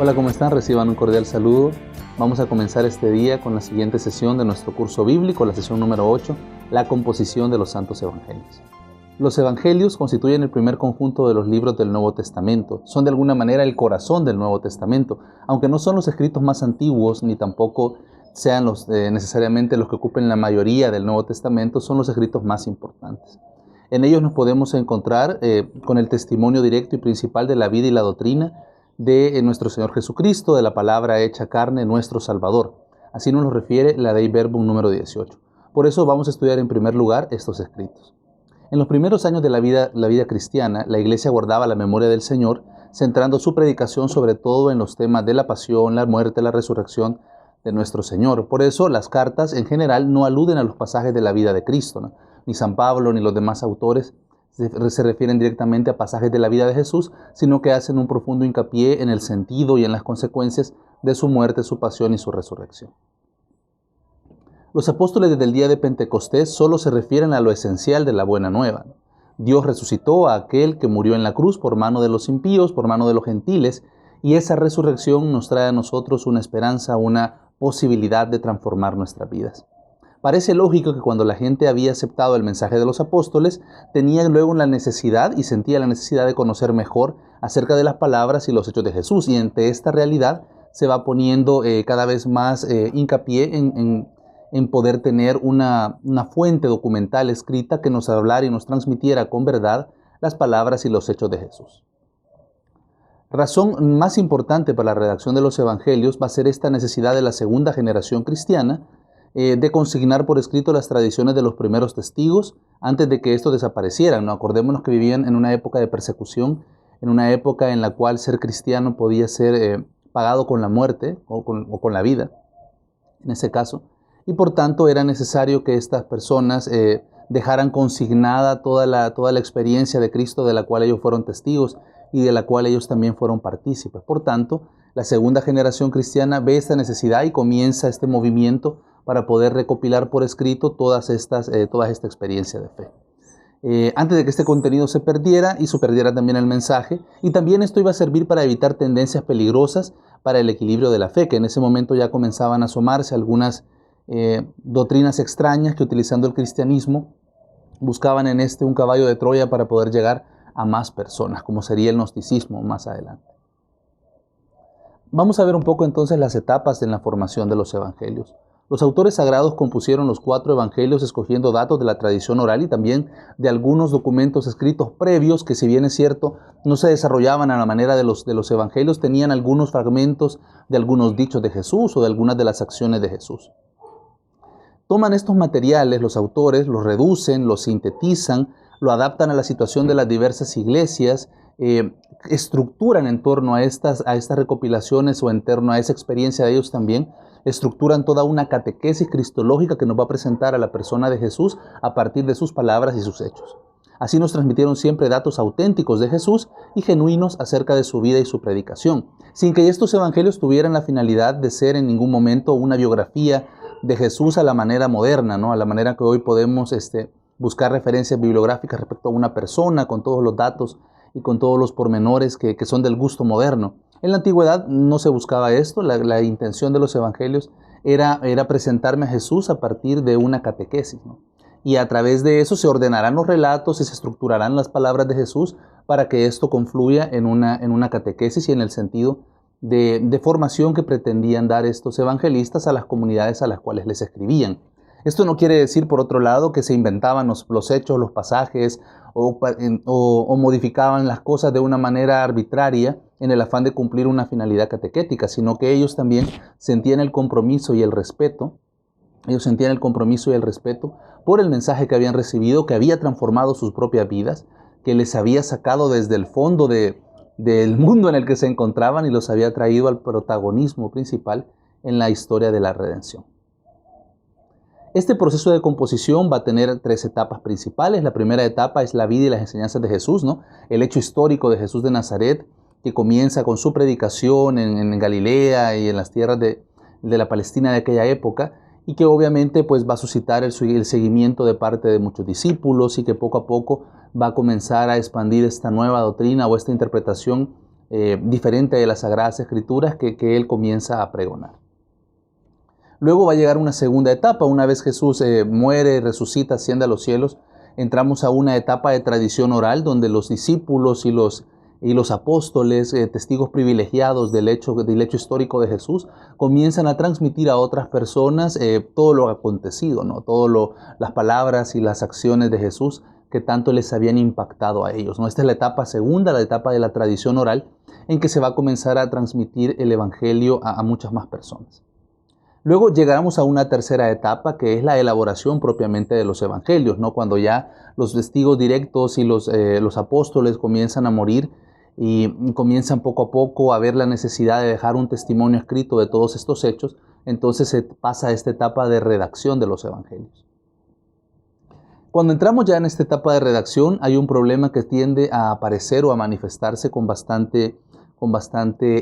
Hola, ¿cómo están? Reciban un cordial saludo. Vamos a comenzar este día con la siguiente sesión de nuestro curso bíblico, la sesión número 8, la composición de los Santos Evangelios. Los Evangelios constituyen el primer conjunto de los libros del Nuevo Testamento. Son de alguna manera el corazón del Nuevo Testamento, aunque no son los escritos más antiguos, ni tampoco sean necesariamente los que ocupen la mayoría del Nuevo Testamento, son los escritos más importantes. En ellos nos podemos encontrar con el testimonio directo y principal de la vida y la doctrina de nuestro Señor Jesucristo, de la palabra hecha carne, nuestro Salvador. Así nos lo refiere la Dei Verbum número 18. Por eso vamos a estudiar en primer lugar estos escritos. En los primeros años de la vida cristiana, la Iglesia guardaba la memoria del Señor, centrando su predicación sobre todo en los temas de la pasión, la muerte, la resurrección de nuestro Señor. Por eso las cartas en general no aluden a los pasajes de la vida de Cristo, ¿no? Ni San Pablo ni los demás autores se refieren directamente a pasajes de la vida de Jesús, sino que hacen un profundo hincapié en el sentido y en las consecuencias de su muerte, su pasión y su resurrección. Los apóstoles desde el día de Pentecostés solo se refieren a lo esencial de la buena nueva. Dios resucitó a aquel que murió en la cruz por mano de los impíos, por mano de los gentiles, y esa resurrección nos trae a nosotros una esperanza, una posibilidad de transformar nuestras vidas. Parece lógico que cuando la gente había aceptado el mensaje de los apóstoles, tenía luego la necesidad y sentía la necesidad de conocer mejor acerca de las palabras y los hechos de Jesús. Y ante esta realidad se va poniendo cada vez más hincapié en poder tener una fuente documental escrita que nos hablara y nos transmitiera con verdad las palabras y los hechos de Jesús. Razón más importante para la redacción de los evangelios va a ser esta necesidad de la segunda generación cristiana de consignar por escrito las tradiciones de los primeros testigos antes de que estos desaparecieran, ¿no? Acordémonos que vivían en una época de persecución, en una época en la cual ser cristiano podía ser pagado con la muerte o con la vida, en ese caso. Y por tanto era necesario que estas personas dejaran consignada toda la experiencia de Cristo de la cual ellos fueron testigos y de la cual ellos también fueron partícipes. Por tanto, la segunda generación cristiana ve esta necesidad y comienza este movimiento para poder recopilar por escrito toda esta experiencia de fe. Antes de que este contenido se perdiera y se perdiera también el mensaje, y también esto iba a servir para evitar tendencias peligrosas para el equilibrio de la fe, que en ese momento ya comenzaban a asomarse algunas doctrinas extrañas que, utilizando el cristianismo, buscaban en un caballo de Troya para poder llegar a más personas, como sería el gnosticismo más adelante. Vamos a ver un poco entonces las etapas en la formación de los evangelios. Los autores sagrados compusieron los 4 evangelios escogiendo datos de la tradición oral y también de algunos documentos escritos previos que, si bien es cierto, no se desarrollaban a la manera de los evangelios, tenían algunos fragmentos de algunos dichos de Jesús o de algunas de las acciones de Jesús. Toman estos materiales los autores, los reducen, los sintetizan, lo adaptan a la situación de las diversas iglesias, estructuran en torno a estas recopilaciones o en torno a esa experiencia de ellos también, estructuran toda una catequesis cristológica que nos va a presentar a la persona de Jesús a partir de sus palabras y sus hechos. Así nos transmitieron siempre datos auténticos de Jesús y genuinos acerca de su vida y su predicación, sin que estos evangelios tuvieran la finalidad de ser en ningún momento una biografía de Jesús a la manera moderna, ¿no? A la manera que hoy podemos buscar referencias bibliográficas respecto a una persona con todos los datos y con todos los pormenores que son del gusto moderno. En la antigüedad no se buscaba esto. La intención de los evangelios era presentarme a Jesús a partir de una catequesis, ¿no? Y a través de eso se ordenarán los relatos y se estructurarán las palabras de Jesús para que esto confluya en una catequesis y en el sentido de formación que pretendían dar estos evangelistas a las comunidades a las cuales les escribían. Esto no quiere decir, por otro lado, que se inventaban los hechos, los pasajes o modificaban las cosas de una manera arbitraria en el afán de cumplir una finalidad catequética, sino que ellos también sentían el compromiso y el respeto. Ellos sentían el compromiso y el respeto por el mensaje que habían recibido, que había transformado sus propias vidas, que les había sacado desde el fondo del mundo en el que se encontraban y los había traído al protagonismo principal en la historia de la redención. Este proceso de composición va a tener 3 etapas principales. La primera etapa es la vida y las enseñanzas de Jesús, ¿no? El hecho histórico de Jesús de Nazaret, que comienza con su predicación en Galilea y en las tierras de la Palestina de aquella época, y que obviamente pues va a suscitar el seguimiento de parte de muchos discípulos y que poco a poco va a comenzar a expandir esta nueva doctrina o esta interpretación diferente de las Sagradas Escrituras que él comienza a pregonar. Luego va a llegar una segunda etapa. Una vez Jesús muere, resucita, asciende a los cielos, entramos a una etapa de tradición oral donde los discípulos y los apóstoles, testigos privilegiados del hecho histórico de Jesús, comienzan a transmitir a otras personas todo lo acontecido, ¿no? Las palabras y las acciones de Jesús que tanto les habían impactado a ellos, ¿no? Esta es la etapa segunda, la etapa de la tradición oral, en que se va a comenzar a transmitir el Evangelio a muchas más personas. Luego llegamos a una tercera etapa, que es la elaboración propiamente de los evangelios, ¿no? Cuando ya los testigos directos y los apóstoles comienzan a morir y comienzan poco a poco a ver la necesidad de dejar un testimonio escrito de todos estos hechos, entonces se pasa a esta etapa de redacción de los evangelios. Cuando entramos ya en esta etapa de redacción, hay un problema que tiende a aparecer o a manifestarse con bastante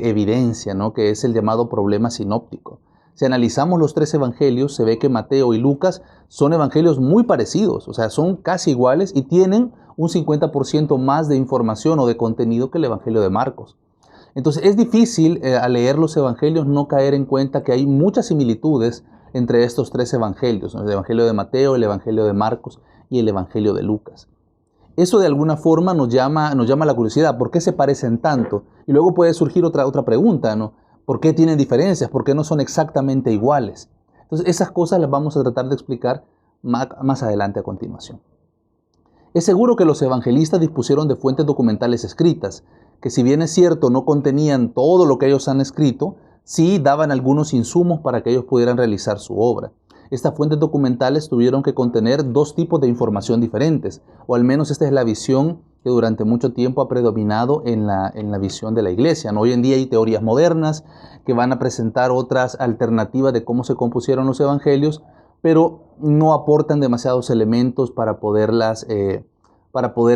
evidencia, ¿no? Que es el llamado problema sinóptico. Si analizamos los tres evangelios, se ve que Mateo y Lucas son evangelios muy parecidos, o sea, son casi iguales y tienen un 50% más de información o de contenido que el evangelio de Marcos. Entonces es difícil al leer los evangelios no caer en cuenta que hay muchas similitudes entre estos tres evangelios, ¿no? El evangelio de Mateo, el evangelio de Marcos y el evangelio de Lucas. Eso de alguna forma nos llama la curiosidad, ¿por qué se parecen tanto? Y luego puede surgir otra pregunta, ¿no? ¿Por qué tienen diferencias? ¿Por qué no son exactamente iguales? Entonces, esas cosas las vamos a tratar de explicar más adelante a continuación. Es seguro que los evangelistas dispusieron de fuentes documentales escritas, que si bien es cierto no contenían todo lo que ellos han escrito, sí daban algunos insumos para que ellos pudieran realizar su obra. Estas fuentes documentales tuvieron que contener dos tipos de información diferentes, o al menos esta es la visión que durante mucho tiempo ha predominado en la visión de la iglesia, ¿no? Hoy en día hay teorías modernas que van a presentar otras alternativas de cómo se compusieron los evangelios, pero no aportan demasiados elementos para poder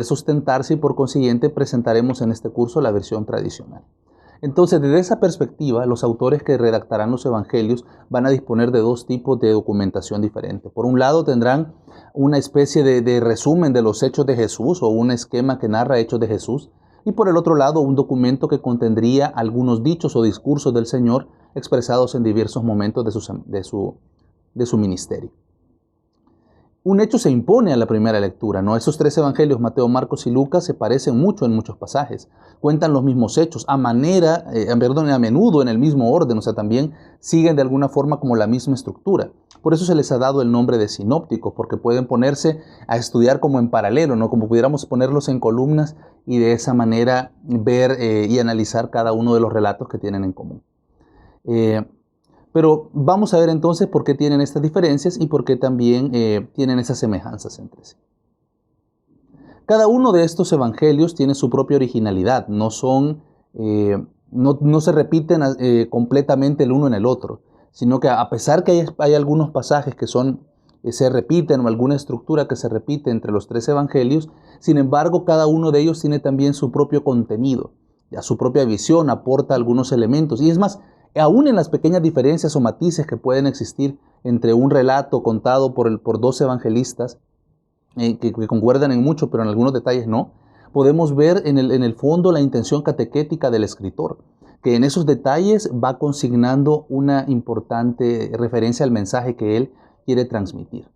sustentarse y por consiguiente presentaremos en este curso la versión tradicional. Entonces, desde esa perspectiva, los autores que redactarán los evangelios van a disponer de dos tipos de documentación diferentes. Por un lado, tendrán una especie de resumen de los hechos de Jesús o un esquema que narra hechos de Jesús. Y por el otro lado, un documento que contendría algunos dichos o discursos del Señor expresados en diversos momentos de su ministerio. Un hecho se impone a la primera lectura, ¿no? Esos tres evangelios, Mateo, Marcos y Lucas, se parecen mucho en muchos pasajes. Cuentan los mismos hechos, a menudo en el mismo orden, o sea, también siguen de alguna forma como la misma estructura. Por eso se les ha dado el nombre de sinópticos, porque pueden ponerse a estudiar como en paralelo, ¿no? Como pudiéramos ponerlos en columnas y de esa manera ver y analizar cada uno de los relatos que tienen en común. Pero vamos a ver entonces por qué tienen estas diferencias y por qué también tienen esas semejanzas entre sí. Cada uno de estos evangelios tiene su propia originalidad, no se repiten completamente el uno en el otro, sino que a pesar que hay algunos pasajes que se repiten o alguna estructura que se repite entre los tres evangelios, sin embargo cada uno de ellos tiene también su propio contenido, ya su propia visión aporta algunos elementos y es más, aún en las pequeñas diferencias o matices que pueden existir entre un relato contado por dos evangelistas, que concuerdan en mucho, pero en algunos detalles no, podemos ver en el fondo la intención catequética del escritor, que en esos detalles va consignando una importante referencia al mensaje que él quiere transmitir.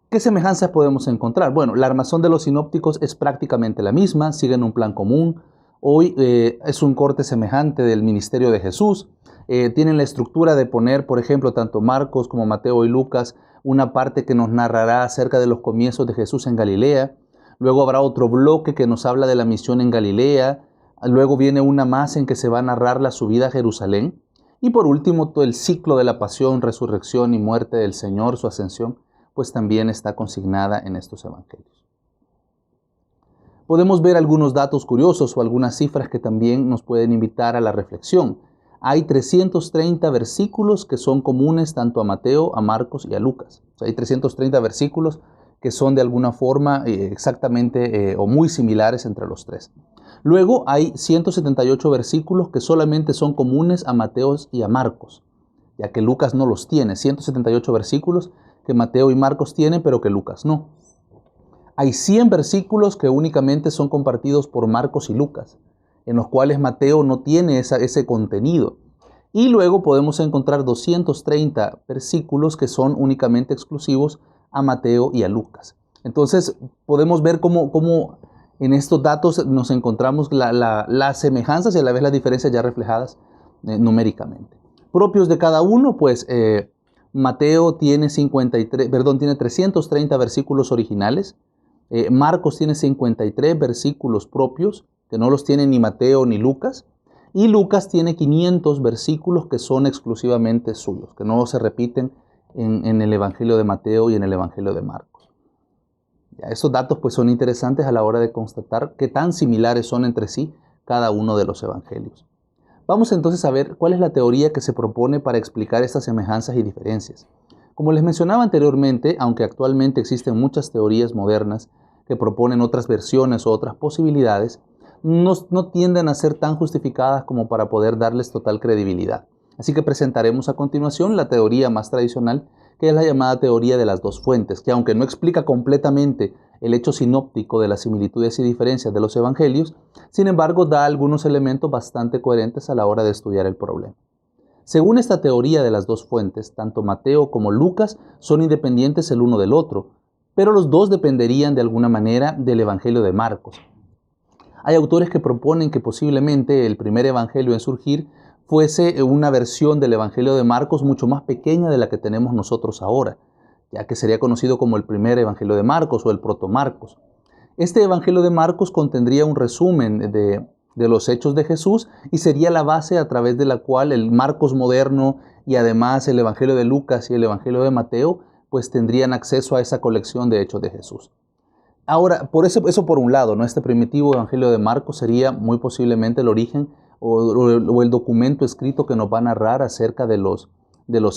¿Qué semejanzas podemos encontrar? Bueno, la armazón de los sinópticos es prácticamente la misma, siguen un plan común. Hoy es un corte semejante del ministerio de Jesús. Tienen la estructura de poner, por ejemplo, tanto Marcos como Mateo y Lucas, una parte que nos narrará acerca de los comienzos de Jesús en Galilea. Luego habrá otro bloque que nos habla de la misión en Galilea. Luego viene una más en que se va a narrar la subida a Jerusalén. Y por último, todo el ciclo de la pasión, resurrección y muerte del Señor, su ascensión, pues también está consignada en estos evangelios. Podemos ver algunos datos curiosos o algunas cifras que también nos pueden invitar a la reflexión. Hay 330 versículos que son comunes tanto a Mateo, a Marcos y a Lucas. O sea, hay 330 versículos que son de alguna forma exactamente o muy similares entre los tres. Luego hay 178 versículos que solamente son comunes a Mateo y a Marcos, ya que Lucas no los tiene. 178 versículos que Mateo y Marcos tienen, pero que Lucas no. Hay 100 versículos que únicamente son compartidos por Marcos y Lucas. en los cuales Mateo no tiene ese contenido. Y luego podemos encontrar 230 versículos que son únicamente exclusivos a Mateo y a Lucas. Entonces podemos ver cómo en estos datos nos encontramos las semejanzas y a la vez las diferencias ya reflejadas numéricamente. Propios de cada uno, pues Mateo tiene 330 versículos originales. Marcos tiene 53 versículos propios, que no los tiene ni Mateo ni Lucas. Y Lucas tiene 500 versículos que son exclusivamente suyos, que no se repiten en el Evangelio de Mateo y en el Evangelio de Marcos. Ya, estos datos pues son interesantes a la hora de constatar qué tan similares son entre sí cada uno de los evangelios. Vamos entonces a ver cuál es la teoría que se propone para explicar estas semejanzas y diferencias. Como les mencionaba anteriormente, aunque actualmente existen muchas teorías modernas que proponen otras versiones o otras posibilidades, no tienden a ser tan justificadas como para poder darles total credibilidad. Así que presentaremos a continuación la teoría más tradicional, que es la llamada teoría de las dos fuentes, que aunque no explica completamente el hecho sinóptico de las similitudes y diferencias de los evangelios, sin embargo da algunos elementos bastante coherentes a la hora de estudiar el problema. Según esta teoría de las dos fuentes, tanto Mateo como Lucas son independientes el uno del otro, pero los dos dependerían de alguna manera del Evangelio de Marcos. Hay autores que proponen que posiblemente el primer evangelio en surgir fuese una versión del Evangelio de Marcos mucho más pequeña de la que tenemos nosotros ahora, ya que sería conocido como el primer Evangelio de Marcos o el Proto-Marcos. Este Evangelio de Marcos contendría un resumen de los hechos de Jesús y sería la base a través de la cual el Marcos moderno y además el Evangelio de Lucas y el Evangelio de Mateo pues tendrían acceso a esa colección de hechos de Jesús. Ahora, eso por un lado, ¿no? Este primitivo Evangelio de Marcos sería muy posiblemente el origen o el documento escrito que nos va a narrar acerca de los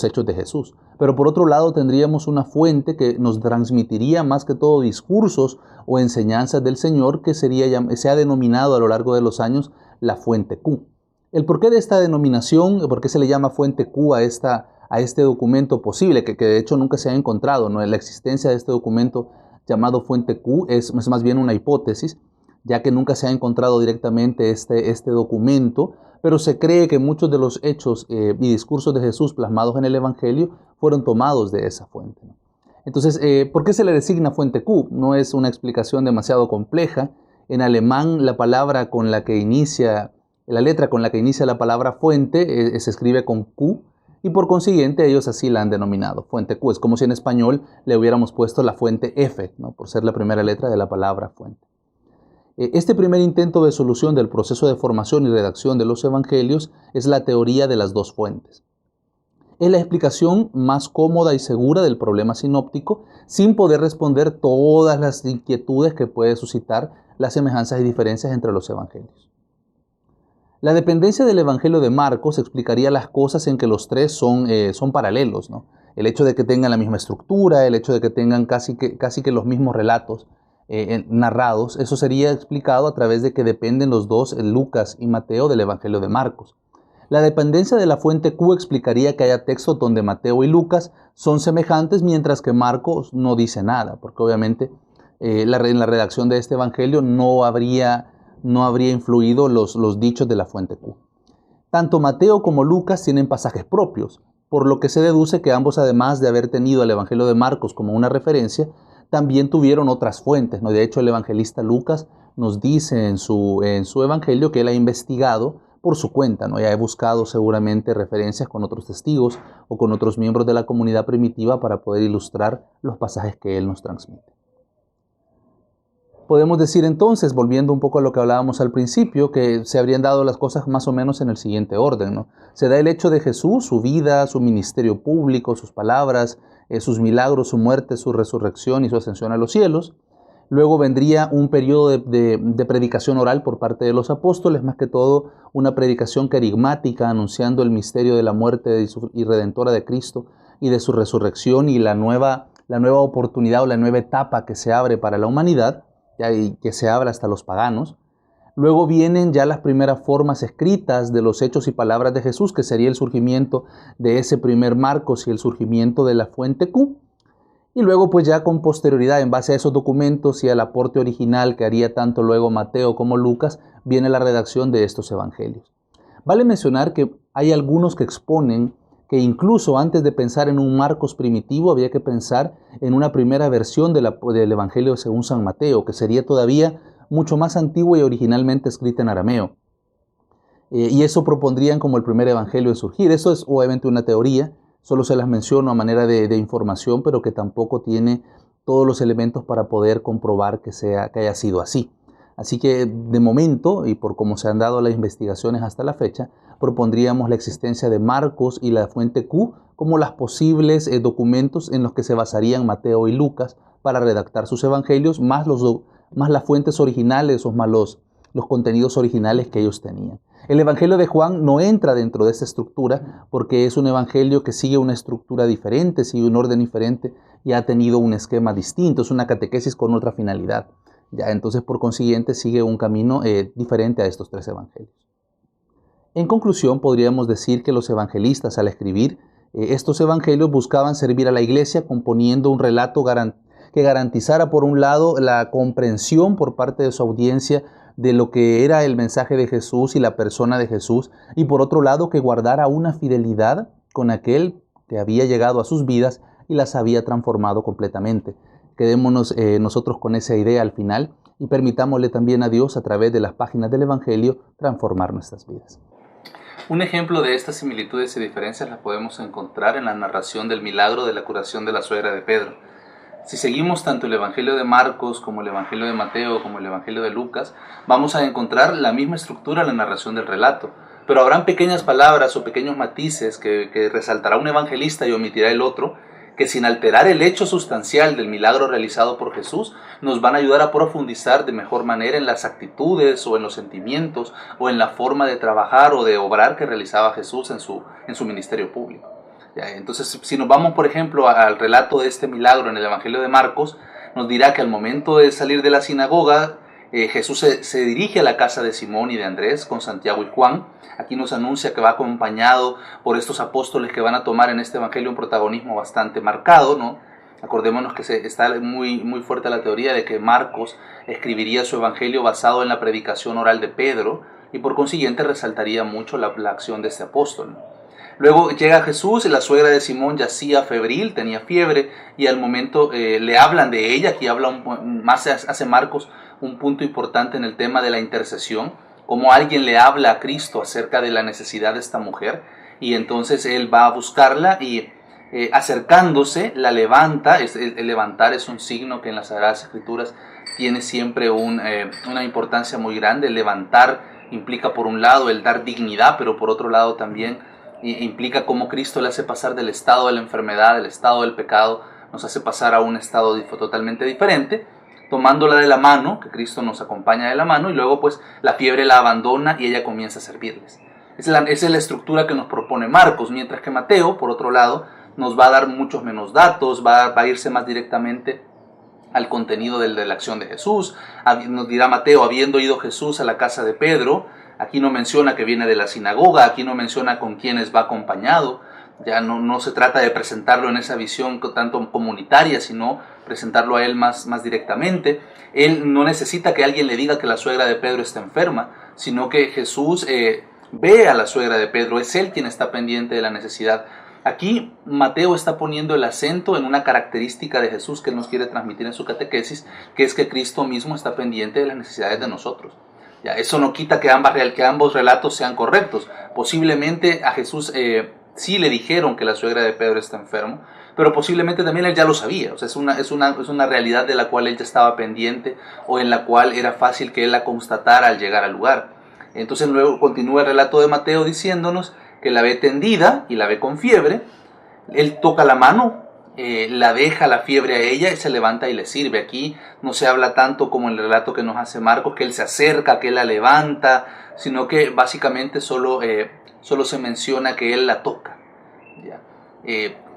hechos de Jesús. Pero por otro lado tendríamos una fuente que nos transmitiría más que todo discursos o enseñanzas del Señor que se ha denominado a lo largo de los años la fuente Q. El porqué de esta denominación, por qué se le llama fuente Q a este documento posible, que de hecho nunca se ha encontrado, ¿no? La existencia de este documento llamado fuente Q es más bien una hipótesis, ya que nunca se ha encontrado directamente este documento, pero se cree que muchos de los hechos y discursos de Jesús plasmados en el Evangelio fueron tomados de esa fuente. Entonces, ¿por qué se le designa fuente Q? No es una explicación demasiado compleja. En alemán, la letra con la que inicia la palabra fuente se escribe con Q, y por consiguiente ellos así la han denominado, fuente Q. Es como si en español le hubiéramos puesto la fuente F, ¿no? Por ser la primera letra de la palabra fuente. Este primer intento de solución del proceso de formación y redacción de los evangelios es la teoría de las dos fuentes. Es la explicación más cómoda y segura del problema sinóptico, sin poder responder todas las inquietudes que puede suscitar las semejanzas y diferencias entre los evangelios. La dependencia del Evangelio de Marcos explicaría las cosas en que los tres son paralelos, ¿no? El hecho de que tengan la misma estructura, el hecho de que tengan casi que los mismos relatos narrados, eso sería explicado a través de que dependen los dos, Lucas y Mateo, del Evangelio de Marcos. La dependencia de la fuente Q explicaría que haya textos donde Mateo y Lucas son semejantes, mientras que Marcos no dice nada, porque obviamente en la redacción de este Evangelio no habría influido los dichos de la fuente Q. Tanto Mateo como Lucas tienen pasajes propios, por lo que se deduce que ambos, además de haber tenido el Evangelio de Marcos como una referencia, también tuvieron otras fuentes, ¿no? De hecho, el evangelista Lucas nos dice en su evangelio que él ha investigado por su cuenta, ¿no? Ya he buscado seguramente referencias con otros testigos o con otros miembros de la comunidad primitiva para poder ilustrar los pasajes que él nos transmite. Podemos decir entonces, volviendo un poco a lo que hablábamos al principio, que se habrían dado las cosas más o menos en el siguiente orden, ¿no? Se da el hecho de Jesús, su vida, su ministerio público, sus palabras, sus milagros, su muerte, su resurrección y su ascensión a los cielos. Luego vendría un periodo de predicación oral por parte de los apóstoles, más que todo una predicación querigmática anunciando el misterio de la muerte y redentora de Cristo y de su resurrección y la nueva oportunidad o la nueva etapa que se abre para la humanidad, y que se abre hasta los paganos. Luego vienen ya las primeras formas escritas de los hechos y palabras de Jesús, que sería el surgimiento de ese primer Marcos y el surgimiento de la fuente Q. Y luego pues ya con posterioridad, en base a esos documentos y al aporte original que haría tanto luego Mateo como Lucas, viene la redacción de estos evangelios. Vale mencionar que hay algunos que exponen que incluso antes de pensar en un Marcos primitivo había que pensar en una primera versión del Evangelio según San Mateo, que sería todavía mucho más antigua y originalmente escrita en arameo. Y eso propondrían como el primer evangelio en surgir. Eso es obviamente una teoría, solo se las menciono a manera de información, pero que tampoco tiene todos los elementos para poder comprobar que haya sido así. Así que de momento, y por cómo se han dado las investigaciones hasta la fecha, propondríamos la existencia de Marcos y la fuente Q como los posibles documentos en los que se basarían Mateo y Lucas para redactar sus evangelios, más las fuentes originales o más los contenidos originales que ellos tenían. El Evangelio de Juan no entra dentro de esta estructura porque es un evangelio que sigue una estructura diferente, sigue un orden diferente y ha tenido un esquema distinto, es una catequesis con otra finalidad. Ya, entonces, por consiguiente, sigue un camino diferente a estos tres evangelios. En conclusión, podríamos decir que los evangelistas, al escribir estos evangelios, buscaban servir a la iglesia componiendo un relato que garantizara, por un lado, la comprensión por parte de su audiencia de lo que era el mensaje de Jesús y la persona de Jesús, y por otro lado, que guardara una fidelidad con aquel que había llegado a sus vidas y las había transformado completamente. Quedémonos nosotros con esa idea al final y permitámosle también a Dios, a través de las páginas del Evangelio, transformar nuestras vidas. Un ejemplo de estas similitudes y diferencias las podemos encontrar en la narración del milagro de la curación de la suegra de Pedro. Si seguimos tanto el Evangelio de Marcos como el Evangelio de Mateo como el Evangelio de Lucas, vamos a encontrar la misma estructura en la narración del relato, pero habrán pequeñas palabras o pequeños matices que resaltará un evangelista y omitirá el otro, que sin alterar el hecho sustancial del milagro realizado por Jesús, nos van a ayudar a profundizar de mejor manera en las actitudes o en los sentimientos o en la forma de trabajar o de obrar que realizaba Jesús en su ministerio público. Entonces, si nos vamos, por ejemplo, al relato de este milagro en el Evangelio de Marcos, nos dirá que al momento de salir de la sinagoga, Jesús se dirige a la casa de Simón y de Andrés con Santiago y Juan. Aquí nos anuncia que va acompañado por estos apóstoles que van a tomar en este evangelio un protagonismo bastante marcado, ¿no? Acordémonos que está muy fuerte la teoría de que Marcos escribiría su evangelio basado en la predicación oral de Pedro y por consiguiente resaltaría mucho la acción de este apóstol, ¿no? Luego llega Jesús y la suegra de Simón yacía febril, tenía fiebre, y al momento le hablan de ella. Aquí hace Marcos un punto importante en el tema de la intercesión, como alguien le habla a Cristo acerca de la necesidad de esta mujer, y entonces él va a buscarla y acercándose la levanta. El levantar es un signo que en las Sagradas Escrituras tiene siempre una importancia muy grande. El levantar implica por un lado el dar dignidad, pero por otro lado también implica cómo Cristo le hace pasar del estado de la enfermedad, del estado del pecado, nos hace pasar a un estado totalmente diferente, tomándola de la mano, que Cristo nos acompaña de la mano, y luego pues la fiebre la abandona y ella comienza a servirles. Esa es la estructura que nos propone Marcos, mientras que Mateo, por otro lado, nos va a dar muchos menos datos, va a irse más directamente al contenido de la acción de Jesús. Nos dirá Mateo, habiendo ido Jesús a la casa de Pedro, aquí no menciona que viene de la sinagoga, aquí no menciona con quiénes va acompañado. Ya no se trata de presentarlo en esa visión tanto comunitaria, sino presentarlo a él más directamente. Él no necesita que alguien le diga que la suegra de Pedro está enferma, sino que Jesús ve a la suegra de Pedro, es él quien está pendiente de la necesidad. Aquí Mateo está poniendo el acento en una característica de Jesús que él nos quiere transmitir en su catequesis, que es que Cristo mismo está pendiente de las necesidades de nosotros. Ya, eso no quita que ambos relatos sean correctos. Posiblemente a Jesús sí le dijeron que la suegra de Pedro está enfermo, pero posiblemente también él ya lo sabía. O sea, es una realidad de la cual él ya estaba pendiente o en la cual era fácil que él la constatara al llegar al lugar. Entonces luego continúa el relato de Mateo diciéndonos que la ve tendida y la ve con fiebre. Él toca la mano, la deja la fiebre a ella y se levanta y le sirve. Aquí no se habla tanto como en el relato que nos hace Marcos, que él se acerca, que él la levanta, sino que básicamente solo se menciona que él la toca. ¿Ya?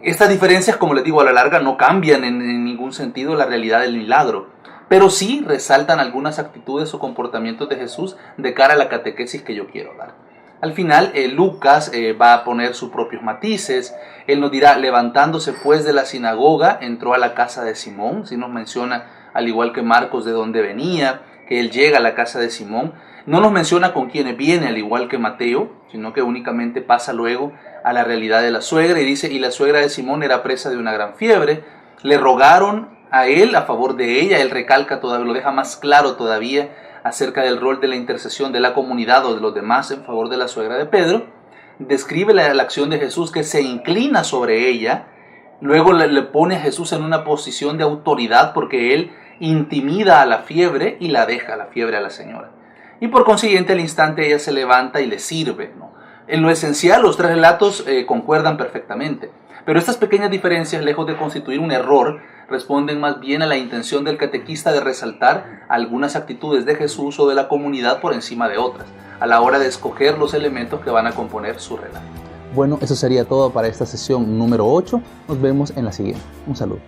Estas diferencias, como les digo, a la larga no cambian en ningún sentido la realidad del milagro, pero sí resaltan algunas actitudes o comportamientos de Jesús de cara a la catequesis que yo quiero dar. Al final, Lucas va a poner sus propios matices. Él nos dirá, levantándose pues de la sinagoga, entró a la casa de Simón. Si nos menciona, al igual que Marcos, de dónde venía, que él llega a la casa de Simón. No nos menciona con quiénes viene, al igual que Mateo, sino que únicamente pasa luego a la realidad de la suegra. Y dice, y la suegra de Simón era presa de una gran fiebre. Le rogaron a él a favor de ella. Él recalca todavía, lo deja más claro todavía, acerca del rol de la intercesión de la comunidad o de los demás en favor de la suegra de Pedro. Describe la acción de Jesús, que se inclina sobre ella, luego le pone a Jesús en una posición de autoridad porque él intimida a la fiebre y la deja la fiebre a la señora. Y por consiguiente al instante ella se levanta y le sirve, ¿no? En lo esencial los tres relatos concuerdan perfectamente, pero estas pequeñas diferencias, lejos de constituir un error, responden más bien a la intención del catequista de resaltar algunas actitudes de Jesús o de la comunidad por encima de otras, a la hora de escoger los elementos que van a componer su relato. Bueno, eso sería todo para esta sesión número 8. Nos vemos en la siguiente. Un saludo.